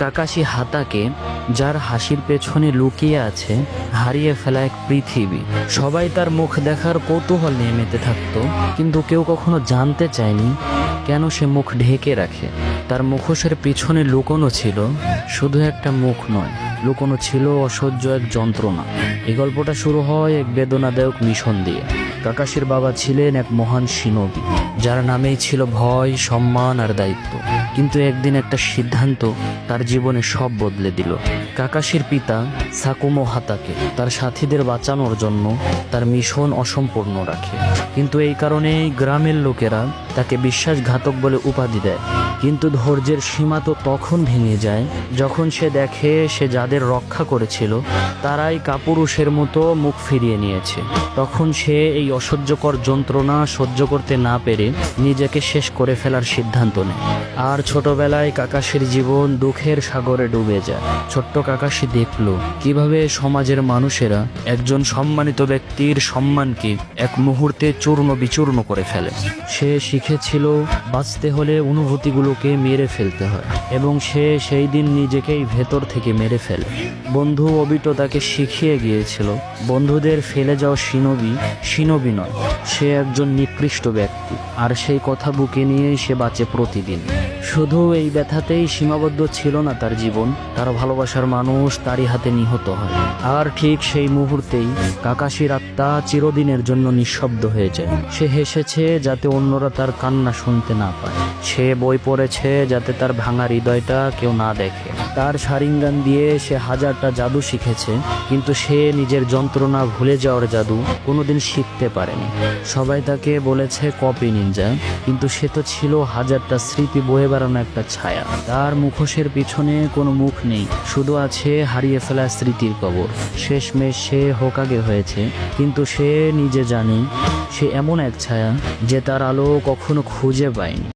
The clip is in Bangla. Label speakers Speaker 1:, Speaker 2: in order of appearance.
Speaker 1: কাকাশি হাতাকে, যার হাসির পেছনে লুকিয়ে আছে হারিয়ে ফেলা এক পৃথিবী। সবাই তার মুখ দেখার কৌতূহল নিয়ে মেতে থাকতো, কিন্তু কেউ কখনো জানতে চায়নি কেন সে মুখ ঢেকে রাখে। তার মুখোশের পিছনে লুকোনো ছিল শুধু একটা মুখ নয়, লুকোনো ছিল অসহ্য এক যন্ত্রণা। এই গল্পটা শুরু হয় এক বেদনাদায়ক মিশন দিয়ে। কাকাশির বাবা ছিলেন এক মহান শিনবি, যার নামেই ছিল ভয়, সম্মান আর দায়িত্ব। কিন্তু একদিন একটা সিদ্ধান্ত তার জীবনে সব বদলে দিল। কাকাশির পিতা সাকুমো হাতাকে তার সাথীদের বাঁচানোর জন্য তার মিশন অসম্পূর্ণ রাখে, কিন্তু এই কারণেই গ্রামের লোকেরা তাকে বিশ্বাসঘাতক বলে উপাধি দেয়। কিন্তু ধৈর্যের সীমা তো তখন ভেঙে যায় যখন সে দেখে সে যাদের রক্ষা করেছিল তারাই কাপুরুষের মতো মুখ ফিরিয়ে নিয়েছে। তখন সে এই অসহ্যকর যন্ত্রণা সহ্য করতে না পেরে নিজেকে শেষ করে ফেলার সিদ্ধান্ত নেয়। আর ছোটবেলায় কাকাশির জীবন দুঃখের সাগরে ডুবে যায়। ছোট্ট কাকাশি দেখল কিভাবে সমাজের মানুষেরা একজন সম্মানিত ব্যক্তির সম্মানকে এক মুহূর্তে চূর্ণ বিচূর্ণ করে ফেলে। সে শিখেছিল বাঁচতে হলে অনুভূতিগুলোকে মেরে ফেলতে হয়, এবং সে সেই দিন নিজেকেই ভেতর থেকে মেরে ফেলে। বন্ধু অবিটো তাকে শিখিয়ে গিয়েছিল বন্ধুদের ফেলে যাওয়া শিনবি নয়, সে একজন নিকৃষ্ট ব্যক্তি। আর সেই কথা বুকে নিয়েই সে বাঁচে প্রতিদিন। শুধু এই ব্যথাতেই সীমাবদ্ধ ছিল না তার জীবন, তার ভালোবাসার মানুষ তারই হাতে নিহত হয়। আর ঠিক সেই মুহূর্তেই কাকাশির আত্মা চিরদিনের জন্য নিঃশব্দ হয়ে যায়। সে হেসেছে যাতে অন্যরা তার কান্না শুনতে না পায়। সে বই পড়েছে যাতে তার ভাঙা হৃদয়টা কেউ না দেখে। তার শারিঙ্গান দিয়ে সে হাজারটা জাদু শিখেছে, কিন্তু সে নিজের যন্ত্রণা ভুলে যাওয়ার জাদু কোনোদিন শিখতে পারেনি। সবাই তাকে বলেছে কপি নিনজা, কিন্তু সে তো ছিল হাজারটা স্মৃতি বয়ে বেড়ানো একটা ছায়া। তার মুখোশের পিছনে কোনো মুখ নেই, শুধু আছে হারিয়ে ফেলা স্মৃতির কবর। শেষমেশ সে হোকাগে হয়েছে, কিন্তু সে নিজে জানে সে এমন এক ছায়া যে তার আলো কখনো খুঁজে পায়নি।